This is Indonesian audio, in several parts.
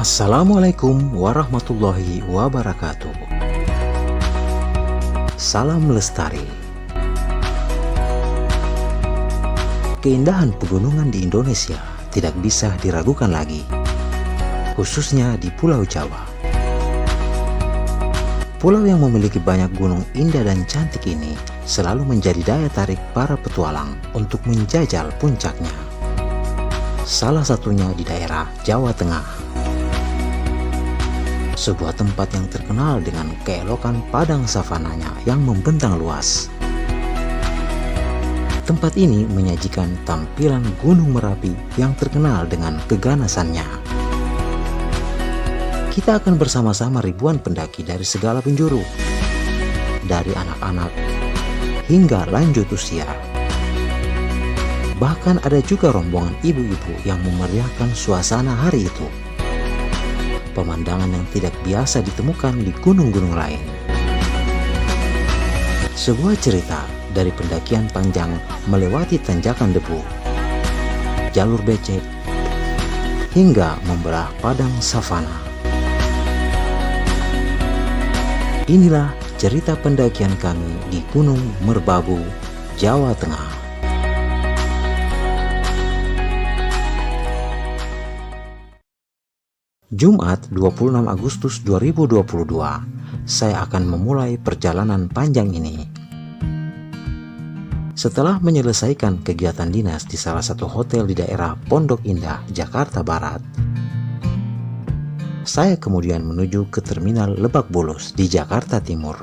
Assalamualaikum warahmatullahi wabarakatuh. Salam lestari. Keindahan pegunungan di Indonesia tidak bisa diragukan lagi, khususnya di Pulau Jawa. Pulau yang memiliki banyak gunung indah dan cantik ini selalu menjadi daya tarik para petualang untuk menjajal puncaknya. Salah satunya di daerah Jawa Tengah. Sebuah tempat yang terkenal dengan keelokan padang savananya yang membentang luas. Tempat ini menyajikan tampilan Gunung Merapi yang terkenal dengan keganasannya. Kita akan bersama-sama ribuan pendaki dari segala penjuru, dari anak-anak hingga lanjut usia. Bahkan ada juga rombongan ibu-ibu yang memeriahkan suasana hari itu. Pemandangan yang tidak biasa ditemukan di gunung-gunung lain. Sebuah cerita dari pendakian panjang melewati tanjakan debu, jalur becek, hingga membelah padang savana. Inilah cerita pendakian kami di Gunung Merbabu, Jawa Tengah. Jumat 26 Agustus 2022, saya akan memulai perjalanan panjang ini. Setelah menyelesaikan kegiatan dinas di salah satu hotel di daerah Pondok Indah, Jakarta Barat, saya kemudian menuju ke Terminal Lebak Bulus di Jakarta Timur.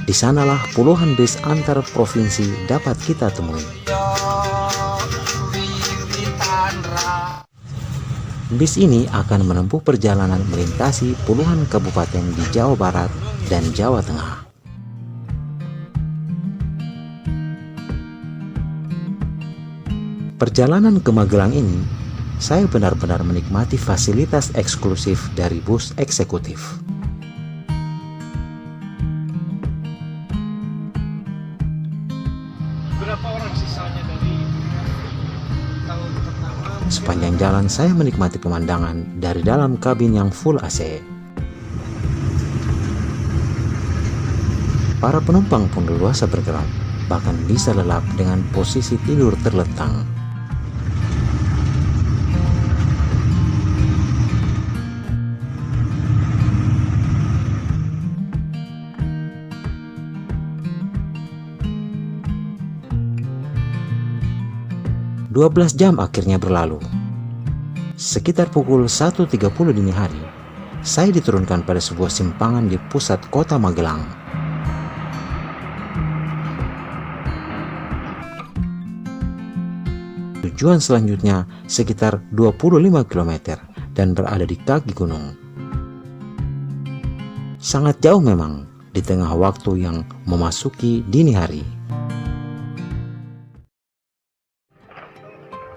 Di sanalah puluhan bis antar provinsi dapat kita temui. Bis ini akan menempuh perjalanan melintasi puluhan kabupaten di Jawa Barat dan Jawa Tengah. Perjalanan ke Magelang ini, saya benar-benar menikmati fasilitas eksklusif dari bus eksekutif. Berapa orang sisanya dari tahun pertama? Sepanjang jalan saya menikmati pemandangan dari dalam kabin yang full AC. Para penumpang pun leluasa bergerak, bahkan bisa lelap dengan posisi tidur terlentang. Dua 12 jam akhirnya berlalu. Sekitar pukul 1.30 dini hari, saya diturunkan pada sebuah simpangan di pusat kota Magelang. Tujuan selanjutnya sekitar 25 km dan berada di kaki gunung. Sangat jauh memang di tengah waktu yang memasuki dini hari.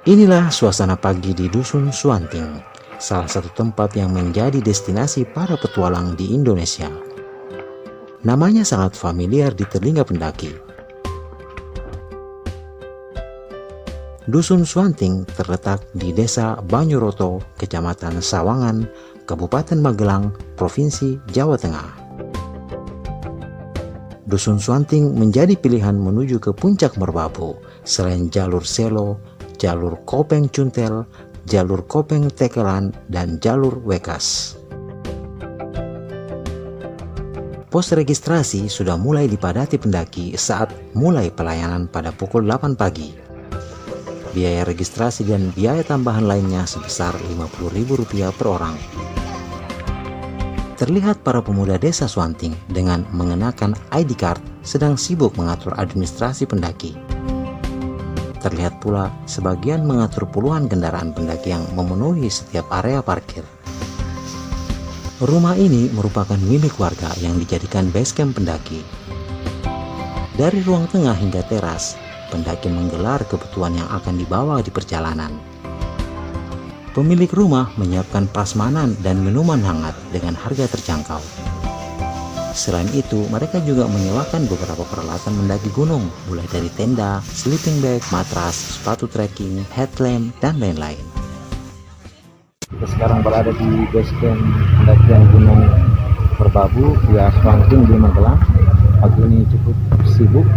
Inilah suasana pagi di Dusun Suanting, salah satu tempat yang menjadi destinasi para petualang di Indonesia. Namanya sangat familiar di telinga pendaki. Dusun Suanting terletak di Desa Banyuroto, Kecamatan Sawangan, Kabupaten Magelang, Provinsi Jawa Tengah. Dusun Suanting menjadi pilihan menuju ke Puncak Merbabu selain jalur Selo, jalur Kopeng Cuntel, jalur Kopeng Tekelan, dan jalur Wekas. Pos registrasi sudah mulai dipadati pendaki saat mulai pelayanan pada pukul 8 pagi. Biaya registrasi dan biaya tambahan lainnya sebesar Rp50.000 per orang. Terlihat para pemuda desa Suanting dengan mengenakan ID card sedang sibuk mengatur administrasi pendaki. Terlihat pula sebagian mengatur puluhan kendaraan pendaki yang memenuhi setiap area parkir. Rumah ini merupakan milik warga yang dijadikan base camp pendaki. Dari ruang tengah hingga teras, pendaki menggelar kebutuhan yang akan dibawa di perjalanan. Pemilik rumah menyiapkan prasmanan dan minuman hangat dengan harga terjangkau. Selain itu, mereka juga menyewakan beberapa peralatan mendaki gunung, mulai dari tenda, sleeping bag, matras, sepatu trekking, headlamp, dan lain-lain. Kita sekarang berada di base camp pendakian Gunung Merbabu di Aswanting di Magelang. Pagi ini cukup sibuk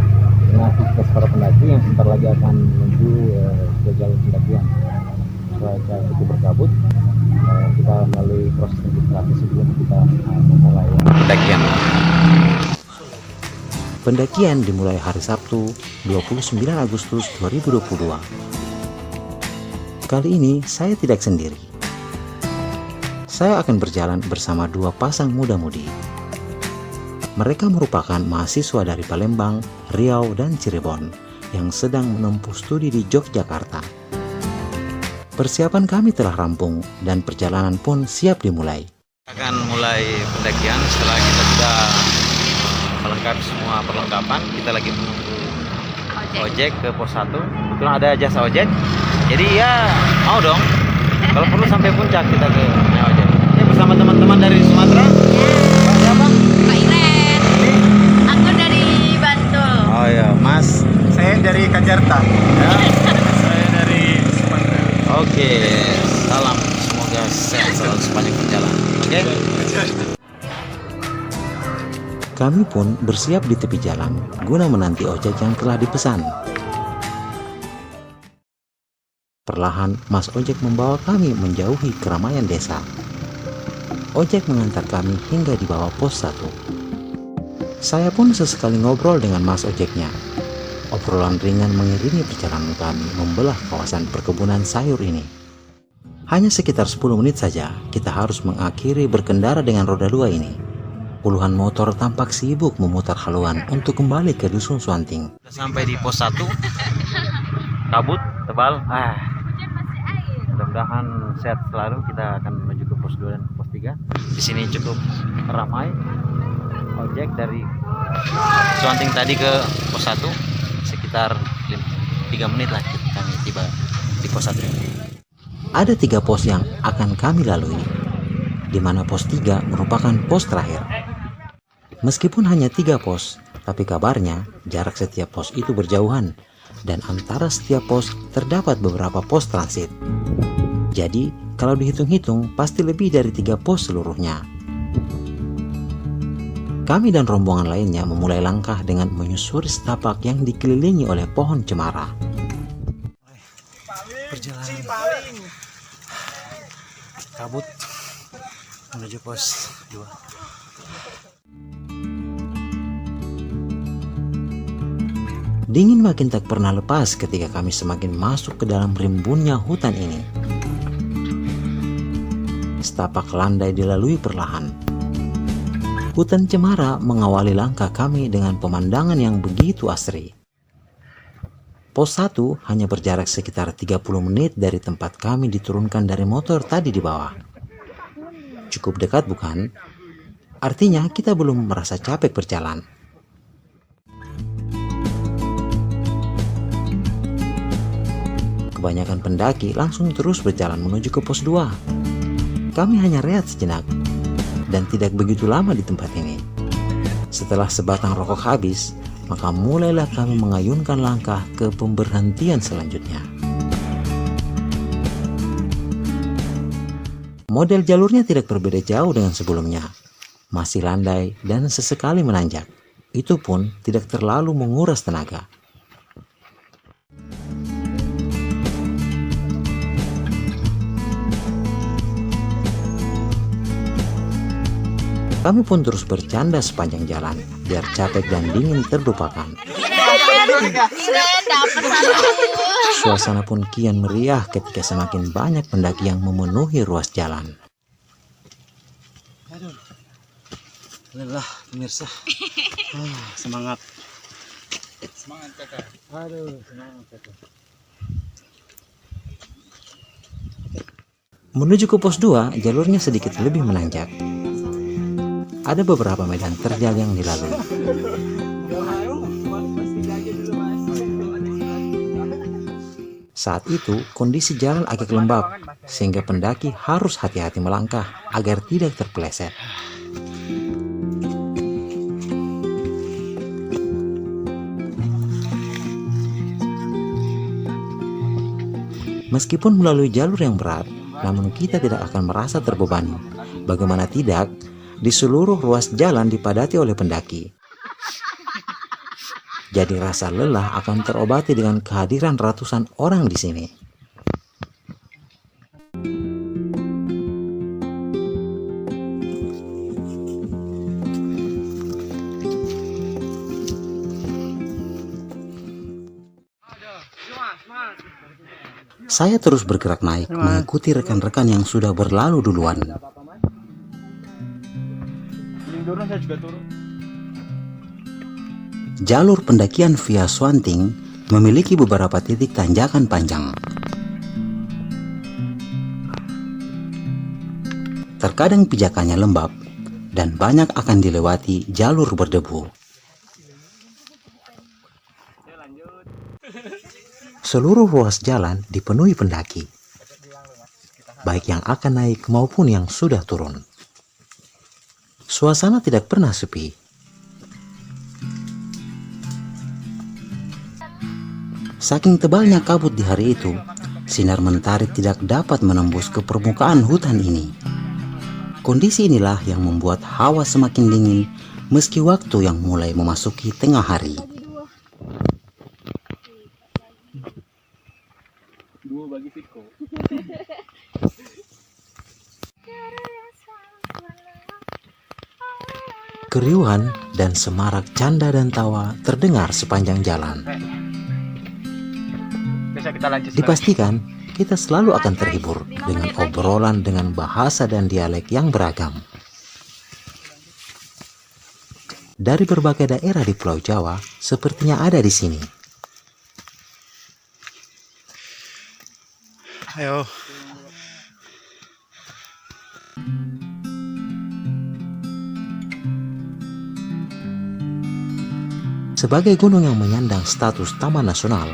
dengan aktivitas para pendaki yang sebentar lagi akan menuju ke jalur pendakian. Cuaca cukup berkabut. Kita melalui proses registrasi sebelum kita memulai pendakian. Pendakian dimulai hari Sabtu 29 Agustus 2022. Kali ini saya tidak sendiri. Saya akan berjalan bersama dua pasang muda-mudi. Mereka merupakan mahasiswa dari Palembang, Riau, dan Cirebon yang sedang menempuh studi di Yogyakarta. Persiapan kami telah rampung dan perjalanan pun siap dimulai. Akan mulai pendakian setelah kita sudah melengkapi semua perlengkapan. Kita lagi menunggu ojek ke pos 1. Kebetulan ada jasa ojek. Jadi ya mau dong. Kalau perlu sampai puncak kita ke ojek. Ini bersama teman-teman dari Sumatera. Pak siapa? Pak Iren. Aku dari Bantul. Oh ya, Mas. Saya dari Kajarta. Ya. Saya dari Sumatera. Oke, salam. Semoga sehat selalu sepanjang perjalanan. Oke. Kami pun bersiap di tepi jalan guna menanti ojek yang telah dipesan. Perlahan, Mas Ojek membawa kami menjauhi keramaian desa. Ojek mengantar kami hingga di bawah pos 1. Saya pun sesekali ngobrol dengan Mas Ojeknya. Obrolan ringan mengiringi perjalanan kami membelah kawasan perkebunan sayur ini. Hanya sekitar 10 menit saja kita harus mengakhiri berkendara dengan roda 2 ini. Puluhan motor tampak sibuk memutar haluan untuk kembali ke Dusun Swanting. Sampai di pos 1. Kabut tebal. Mudah-mudahan sehat selalu. Kita akan menuju ke pos 2 dan pos 3. Di sini cukup ramai. Ojek dari Swanting tadi ke pos 1 sekitar 3 menit lah kami tiba di pos 1 ini. Ada 3 pos yang akan kami lalui, di mana pos 3 merupakan pos terakhir. Meskipun hanya 3 pos, tapi kabarnya jarak setiap pos itu berjauhan dan antara setiap pos terdapat beberapa pos transit. Jadi, kalau dihitung-hitung pasti lebih dari 3 pos seluruhnya. Kami dan rombongan lainnya memulai langkah dengan menyusuri setapak yang dikelilingi oleh pohon cemara. Perjalanan kabut menuju pos 2. Dingin makin tak pernah lepas ketika kami semakin masuk ke dalam rimbunnya hutan ini. Setapak landai dilalui perlahan. Hutan cemara mengawali langkah kami dengan pemandangan yang begitu asri. Pos 1 hanya berjarak sekitar 30 menit dari tempat kami diturunkan dari motor tadi di bawah. Cukup dekat bukan? Artinya kita belum merasa capek berjalan. Kebanyakan pendaki langsung terus berjalan menuju ke pos 2. Kami hanya rehat sejenak dan tidak begitu lama di tempat ini. Setelah sebatang rokok habis, maka mulailah kami mengayunkan langkah ke pemberhentian selanjutnya. Model jalurnya tidak berbeda jauh dengan sebelumnya. Masih landai dan sesekali menanjak. Itu pun tidak terlalu menguras tenaga. Kami pun terus bercanda sepanjang jalan, biar capek dan dingin terlupakan. Suasana pun kian meriah ketika semakin banyak pendaki yang memenuhi ruas jalan. Aduh, lelah pemirsa. Semangat. Semangat kakak. Aduh, semangat kakak. Menuju ke pos 2, jalurnya sedikit lebih menanjak. Ada beberapa medan terjal yang dilalui. Saat itu, kondisi jalan agak lembab, sehingga pendaki harus hati-hati melangkah agar tidak terpeleset. Meskipun melalui jalur yang berat, namun kita tidak akan merasa terbebani. Bagaimana tidak, di seluruh ruas jalan dipadati oleh pendaki. Jadi rasa lelah akan terobati dengan kehadiran ratusan orang di sini. Saya terus bergerak naik, mengikuti rekan-rekan yang sudah berlalu duluan. Jalur pendakian via Swanting memiliki beberapa titik tanjakan panjang. Terkadang pijakannya lembab dan banyak akan dilewati jalur berdebu. Seluruh ruas jalan dipenuhi pendaki, baik yang akan naik maupun yang sudah turun. Suasana tidak pernah sepi. Saking tebalnya kabut di hari itu, sinar mentari tidak dapat menembus ke permukaan hutan ini. Kondisi inilah yang membuat hawa semakin dingin meski waktu yang mulai memasuki tengah hari. Keriuhan dan semarak canda dan tawa terdengar sepanjang jalan. Dipastikan kita selalu akan terhibur dengan obrolan dengan bahasa dan dialek yang beragam. Dari berbagai daerah di Pulau Jawa sepertinya ada di sini. Ayo. Sebagai gunung yang menyandang status taman nasional,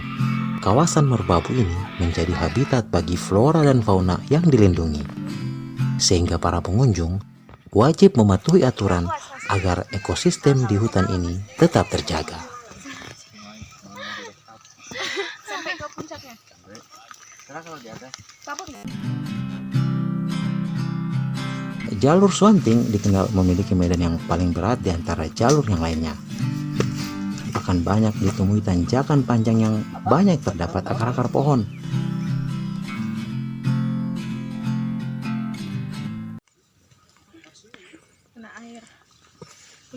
kawasan Merbabu ini menjadi habitat bagi flora dan fauna yang dilindungi. Sehingga para pengunjung wajib mematuhi aturan agar ekosistem di hutan ini tetap terjaga. Sampai ke puncaknya. Jalur Swanting dikenal memiliki medan yang paling berat di antara jalur yang lainnya. Akan banyak ditemui tanjakan panjang yang banyak terdapat akar-akar pohon.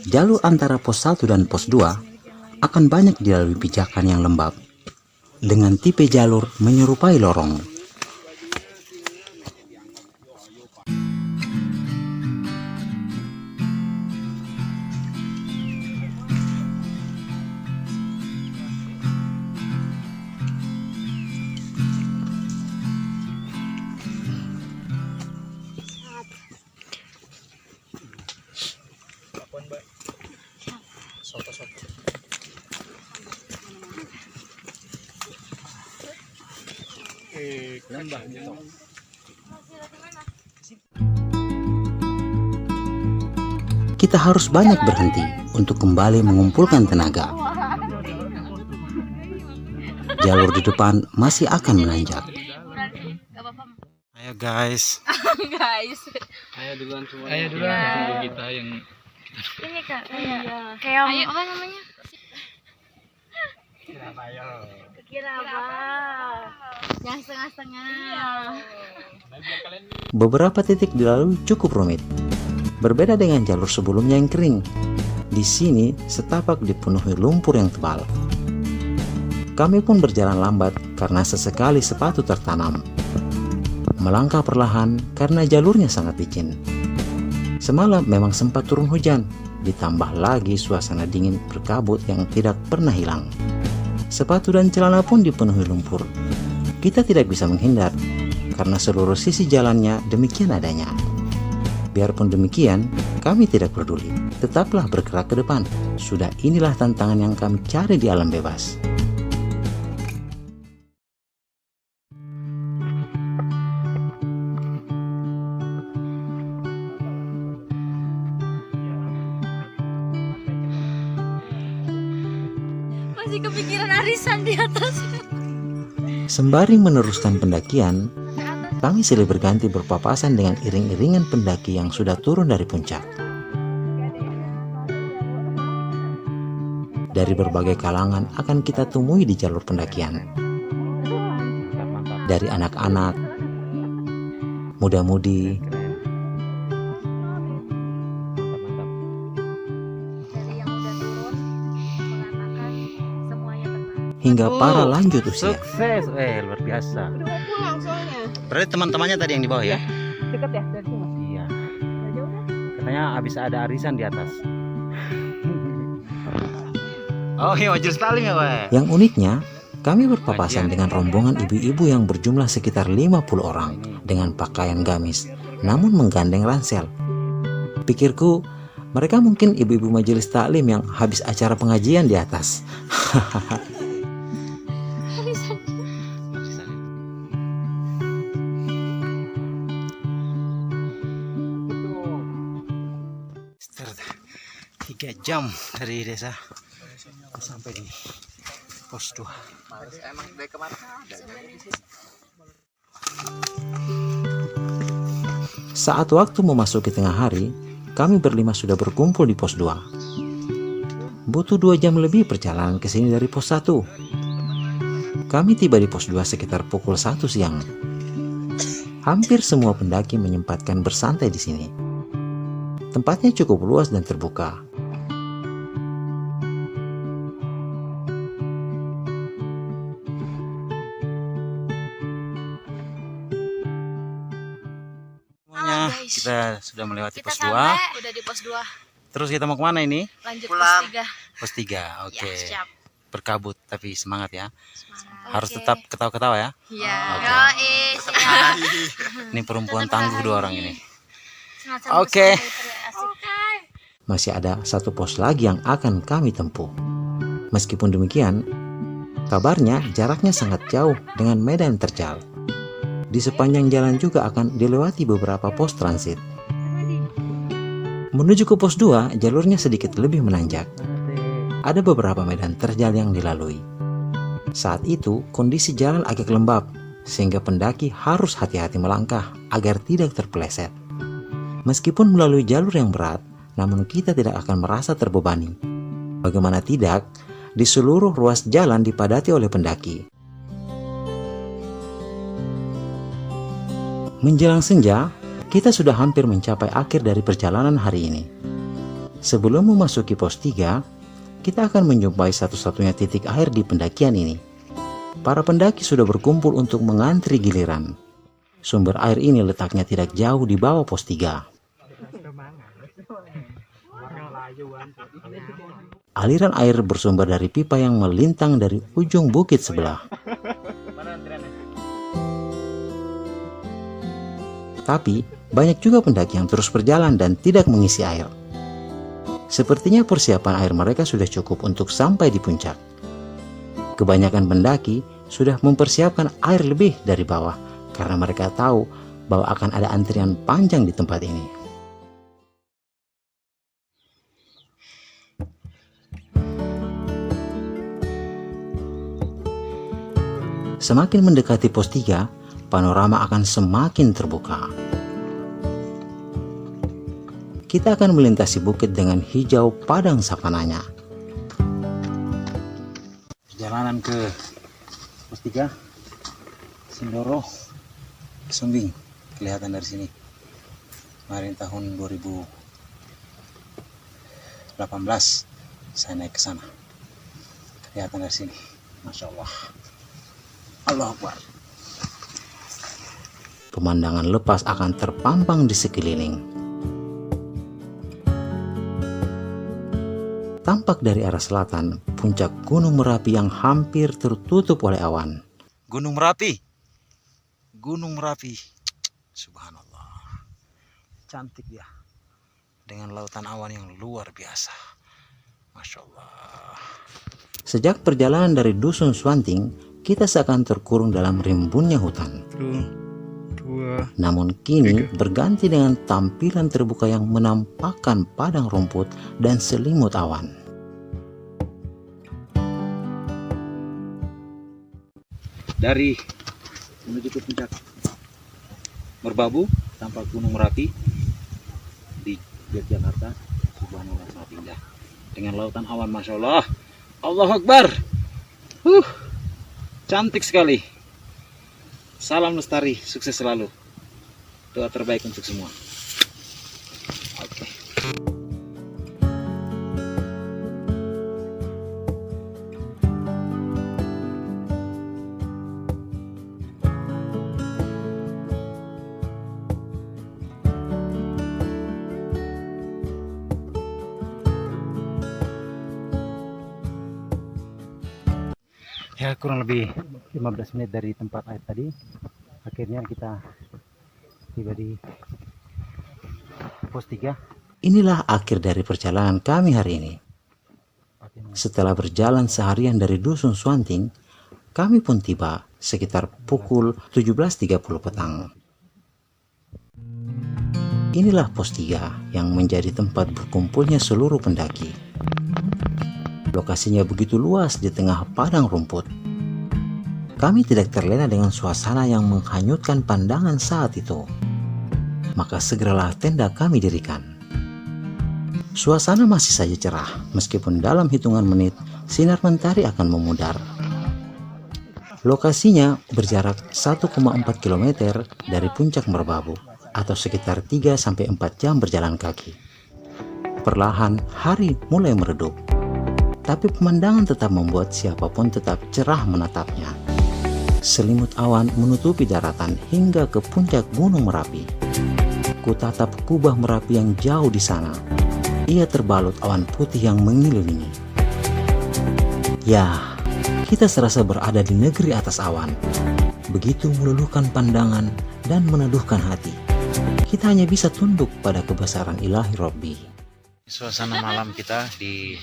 Jalur antara pos 1 dan pos 2 akan banyak dilalui pijakan yang lembab, dengan tipe jalur menyerupai lorong. Kita harus banyak berhenti untuk kembali mengumpulkan tenaga. Jalur di depan masih akan menanjak. Ayo guys. Guys. Ayo duluan semua. Ayo duluan. Tunggu kita yang Ini Kak, kayak apa namanya? Kirabah. Yang setengah-setengah. Beberapa titik dilalui cukup rumit. Berbeda dengan jalur sebelumnya yang kering. Di sini setapak dipenuhi lumpur yang tebal. Kami pun berjalan lambat karena sesekali sepatu tertanam. Melangkah perlahan karena jalurnya sangat licin. Semalam memang sempat turun hujan, ditambah lagi suasana dingin berkabut yang tidak pernah hilang. Sepatu dan celana pun dipenuhi lumpur. Kita tidak bisa menghindar karena seluruh sisi jalannya demikian adanya. Biarpun demikian, kami tidak peduli. Tetaplah bergerak ke depan. Sudah inilah tantangan yang kami cari di alam bebas. Masih kepikiran arisan di atas. Sembari meneruskan pendakian, kami silih berganti berpapasan dengan iring-iringan pendaki yang sudah turun dari puncak. Dari berbagai kalangan akan kita temui di jalur pendakian. Dari anak-anak, muda-mudi, hingga para lanjut usia. Sukses, luar biasa. Udah mau pulang soalnya. Berarti teman-temannya tadi yang di bawah ya? Dekat ya dari sini. Iya. Katanya habis ada arisan di atas. Oh iya, majelis taklim ya, Pak? Yang uniknya, kami berpapasan dengan rombongan ibu-ibu yang berjumlah sekitar 50 orang dengan pakaian gamis, namun menggandeng ransel. Pikirku, mereka mungkin ibu-ibu majelis taklim yang habis acara pengajian di atas. Tiga jam dari desa sampai di pos 2. Saat waktu memasuki tengah hari, kami berlima sudah berkumpul di pos 2. Butuh 2 jam lebih perjalanan ke sini dari pos 1. Kami tiba di pos 2 sekitar pukul 1 siang. Hampir semua pendaki menyempatkan bersantai di sini. Tempatnya cukup luas dan terbuka. Kita sudah melewati Kita pos 2. udah di pos 2. Terus kita mau kemana ini? Lanjut Pulang. pos 3. Pos 3, oke. Ya, siap. Berkabut tapi semangat ya. Semangat. Harus Oke. tetap ketawa-ketawa ya. Iya. Oke. Yoi, siap. Ini perempuan Tetap tangguh 2 bahagia. orang ini. Semangat-semangat Oke. asik. Masih ada 1 pos lagi yang akan kami tempuh. Meskipun demikian, kabarnya jaraknya sangat jauh dengan medan terjal. Di sepanjang jalan juga akan dilewati beberapa pos transit. Menuju ke pos 2, jalurnya sedikit lebih menanjak. Ada beberapa medan terjal yang dilalui. Saat itu, kondisi jalan agak lembab, sehingga pendaki harus hati-hati melangkah agar tidak terpeleset. Meskipun melalui jalur yang berat, namun kita tidak akan merasa terbebani. Bagaimana tidak, di seluruh ruas jalan dipadati oleh pendaki. Menjelang senja, kita sudah hampir mencapai akhir dari perjalanan hari ini. Sebelum memasuki pos 3, kita akan menjumpai satu-satunya titik air di pendakian ini. Para pendaki sudah berkumpul untuk mengantri giliran. Sumber air ini letaknya tidak jauh di bawah pos 3. Aliran air bersumber dari pipa yang melintang dari ujung bukit sebelah. Tapi, banyak juga pendaki yang terus berjalan dan tidak mengisi air. Sepertinya persiapan air mereka sudah cukup untuk sampai di puncak. Kebanyakan pendaki sudah mempersiapkan air lebih dari bawah karena mereka tahu bahwa akan ada antrian panjang di tempat ini. Semakin mendekati pos 3, panorama akan semakin terbuka. Kita akan melintasi bukit dengan hijau padang savananya. Perjalanan ke pos 3 Sindoro Sumbing kelihatan dari sini. Kemarin tahun 2018 saya naik ke sana. Kelihatan dari sini. Masya Allah. Allahu Akbar. Pemandangan lepas akan terpampang di sekeliling. Tampak dari arah selatan, puncak Gunung Merapi yang hampir tertutup oleh awan. Gunung Merapi. Gunung Merapi. Subhanallah. Cantik dia. Dengan lautan awan yang luar biasa. Masya Allah. Sejak perjalanan dari Dusun Swanting, kita seakan terkurung dalam rimbunnya hutan. Namun kini berganti dengan tampilan terbuka yang menampakkan padang rumput dan selimut awan. Dari menuju ke puncak Merbabu, tampak Gunung Merapi di Yogyakarta. Subhanallah, sangat indah dengan lautan awan, masya Allah. Allahu Akbar. Cantik sekali. Salam lestari, sukses selalu. Doa terbaik untuk semua. Oke. Ya, kurang lebih 15 menit dari tempat air tadi, akhirnya kita tiba di pos 3. Inilah akhir dari perjalanan kami hari ini. Setelah berjalan seharian dari Dusun Suanting, kami pun tiba sekitar pukul 17.30 petang. Inilah pos 3 yang menjadi tempat berkumpulnya seluruh pendaki. Lokasinya begitu luas di tengah padang rumput. Kami tidak terlena dengan suasana yang menghanyutkan pandangan saat itu. Maka segeralah tenda kami dirikan. Suasana masih saja cerah, meskipun dalam hitungan menit sinar mentari akan memudar. Lokasinya berjarak 1,4 km dari puncak Merbabu, atau sekitar 3-4 jam berjalan kaki. Perlahan hari mulai meredup, tapi pemandangan tetap membuat siapapun tetap cerah menatapnya. Selimut awan menutupi daratan hingga ke puncak Gunung Merapi. Kutatap kubah Merapi yang jauh di sana. Ia terbalut awan putih yang mengelilingi. Ya, kita serasa berada di negeri atas awan. Begitu meluluhkan pandangan dan meneduhkan hati. Kita hanya bisa tunduk pada kebesaran ilahi Robbi. Suasana malam kita di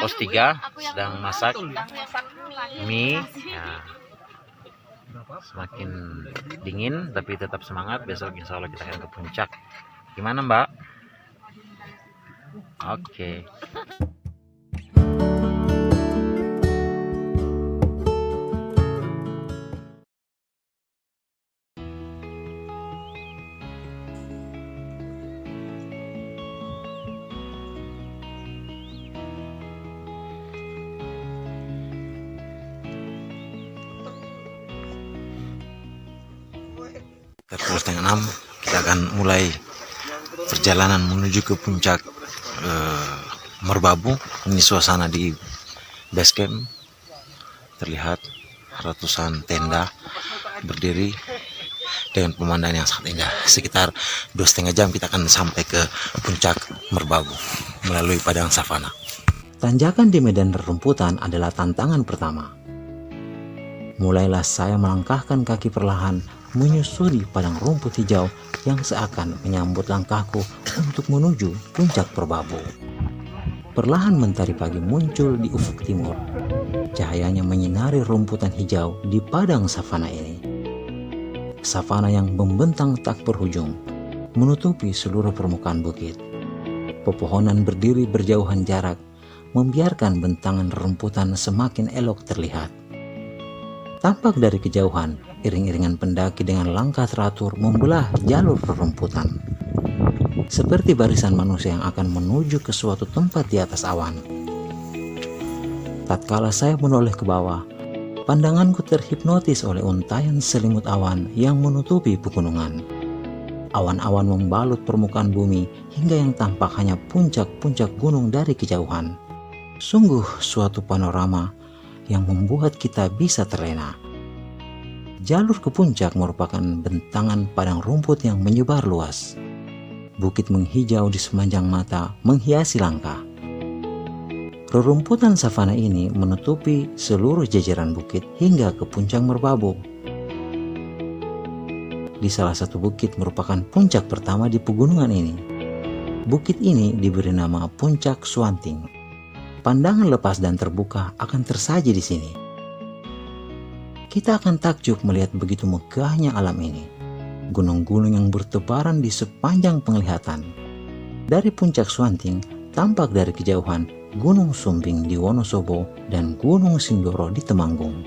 pos 3 sedang masak mie. Ya, semakin dingin tapi tetap semangat. Besok insya Allah kita akan ke puncak. Gimana Mbak? Oke. Pukul 5:30 kita akan mulai perjalanan menuju ke puncak Merbabu. Ini suasana di base camp. Terlihat ratusan tenda berdiri dengan pemandangan yang sangat indah. Sekitar 2,5 jam kita akan sampai ke puncak Merbabu melalui padang savana. Tanjakan di medan rerumputan adalah tantangan pertama. Mulailah saya melangkahkan kaki perlahan menyusuri padang rumput hijau yang seakan menyambut langkahku untuk menuju puncak Merbabu. Perlahan mentari pagi muncul di ufuk timur. Cahayanya menyinari rumputan hijau di padang savana ini. Savana yang membentang tak berujung, menutupi seluruh permukaan bukit. Pepohonan berdiri berjauhan jarak, membiarkan bentangan rerumputan semakin elok terlihat. Tampak dari kejauhan, iring-iringan pendaki dengan langkah teratur membelah jalur rerumputan. Seperti barisan manusia yang akan menuju ke suatu tempat di atas awan. Tatkala saya menoleh ke bawah, pandanganku terhipnotis oleh untaian selimut awan yang menutupi pegunungan. Awan-awan membalut permukaan bumi hingga yang tampak hanya puncak-puncak gunung dari kejauhan. Sungguh suatu panorama yang membuat kita bisa terlena. Jalur ke puncak merupakan bentangan padang rumput yang menyebar luas. Bukit menghijau di sepanjang mata menghiasi langkah. Rerumputan savana ini menutupi seluruh jajaran bukit hingga ke puncak Merbabu. Di salah satu bukit merupakan puncak pertama di pegunungan ini. Bukit ini diberi nama Puncak Suanting. Pandangan lepas dan terbuka akan tersaji di sini. Kita akan takjub melihat begitu megahnya alam ini. Gunung-gunung yang bertebaran di sepanjang penglihatan. Dari puncak Suanting, tampak dari kejauhan Gunung Sumbing di Wonosobo dan Gunung Sindoro di Temanggung.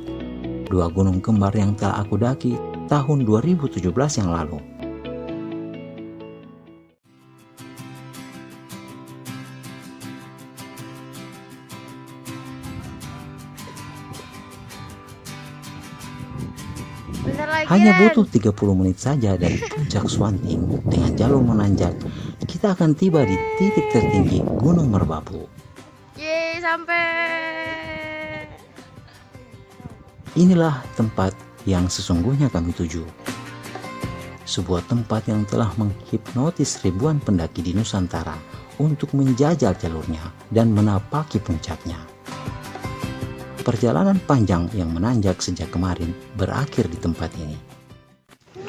Dua gunung kembar yang telah aku daki tahun 2017 yang lalu. Bentar lagi. Hanya Ren. butuh 30 menit saja dari puncak Swanting dengan jalur menanjak, kita akan tiba di titik tertinggi Gunung Merbabu. Yeay, sampai. Inilah tempat yang sesungguhnya kami tuju. Sebuah tempat yang telah menghipnotis ribuan pendaki di Nusantara untuk menjajal jalurnya dan menapaki puncaknya. Perjalanan panjang yang menanjak sejak kemarin berakhir di tempat ini.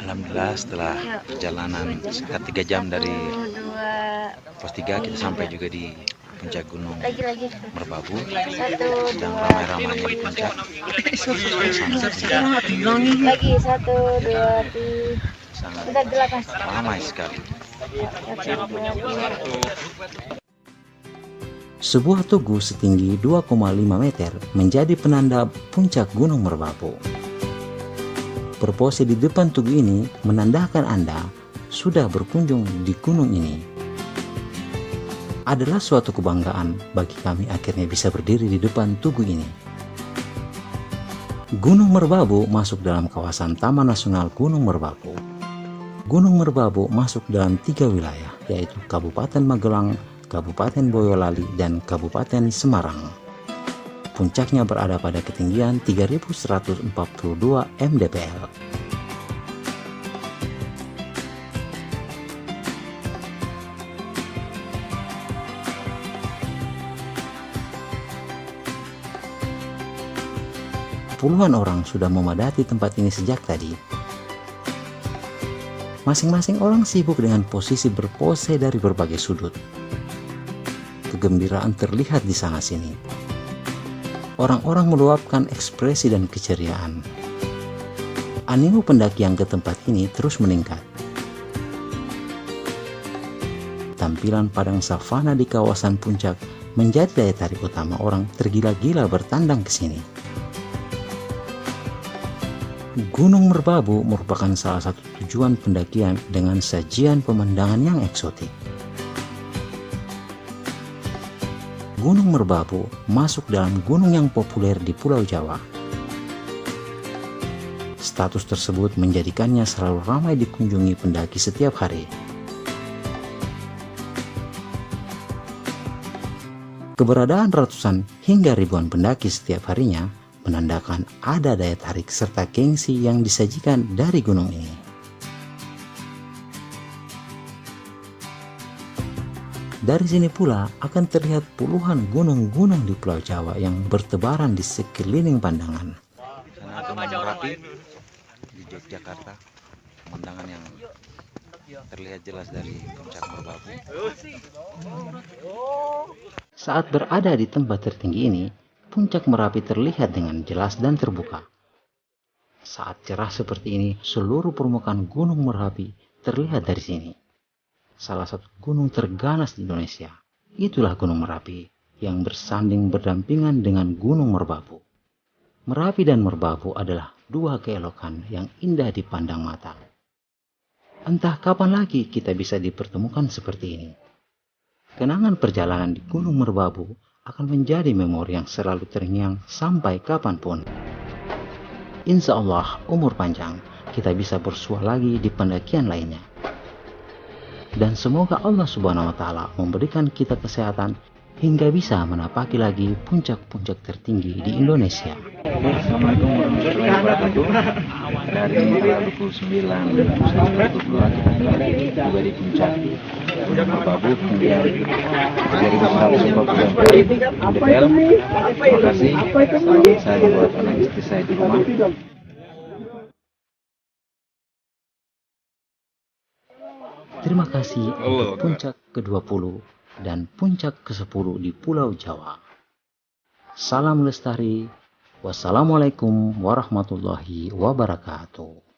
Alhamdulillah setelah perjalanan sekitar 3 jam dari 2 pos 3 kita sampai juga di puncak Gunung lagi Merbabu. 1 Sedang ramai-ramainya di puncak. lagi 1 2 3 Sangat bentar dilepas ramai sekali. 1 2 3 Sebuah tugu setinggi 2,5 meter menjadi penanda puncak Gunung Merbabu. Berpose di depan tugu ini menandakan Anda sudah berkunjung di gunung ini. Adalah suatu kebanggaan bagi kami akhirnya bisa berdiri di depan tugu ini. Gunung Merbabu masuk dalam kawasan Taman Nasional Gunung Merbabu. Gunung Merbabu masuk dalam 3 wilayah, yaitu Kabupaten Magelang, Kabupaten Boyolali, dan Kabupaten Semarang. Puncaknya berada pada ketinggian 3142 mdpl. Puluhan orang sudah memadati tempat ini sejak tadi. Masing-masing orang sibuk dengan posisi berpose dari berbagai sudut. Kegembiraan terlihat di sana-sini. Orang-orang meluapkan ekspresi dan keceriaan. Animo pendaki yang ke tempat ini terus meningkat. Tampilan padang savana di kawasan puncak menjadi daya tarik utama orang tergila-gila bertandang ke sini. Gunung Merbabu merupakan salah satu tujuan pendakian dengan sajian pemandangan yang eksotik. Gunung Merbabu masuk dalam gunung yang populer di Pulau Jawa. Status tersebut menjadikannya selalu ramai dikunjungi pendaki setiap hari. Keberadaan ratusan hingga ribuan pendaki setiap harinya menandakan ada daya tarik serta gengsi yang disajikan dari gunung ini. Dari sini pula akan terlihat puluhan gunung-gunung di Pulau Jawa yang bertebaran di sekeliling pandangan. Sana Gunung Merapi di Yogyakarta, pemandangan yang terlihat jelas dari puncak Merbabu. Saat berada di tempat tertinggi ini, puncak Merapi terlihat dengan jelas dan terbuka. Saat cerah seperti ini, seluruh permukaan Gunung Merapi terlihat dari sini. Salah satu gunung terganas di Indonesia, itulah Gunung Merapi yang bersanding berdampingan dengan Gunung Merbabu. Merapi dan Merbabu adalah dua keelokan yang indah dipandang mata. Entah kapan lagi kita bisa dipertemukan seperti ini. Kenangan perjalanan di Gunung Merbabu akan menjadi memori yang selalu terngiang sampai kapanpun. Insya Allah umur panjang, kita bisa bersua lagi di pendakian lainnya. Dan semoga Allah Subhanahu wa Ta'ala memberikan kita kesehatan hingga bisa menapaki lagi puncak-puncak tertinggi di Indonesia. Assalamualaikum warahmatullahi wabarakatuh. Dari tanggal 29 dan 22 kita tiba di puncak Merbabu ketinggian 3140 mdpl. Terima kasih. Saya buat anak istri saya di rumah. Terima kasih untuk puncak ke-20 dan puncak ke-10 di Pulau Jawa. Salam lestari. Wassalamualaikum warahmatullahi wabarakatuh.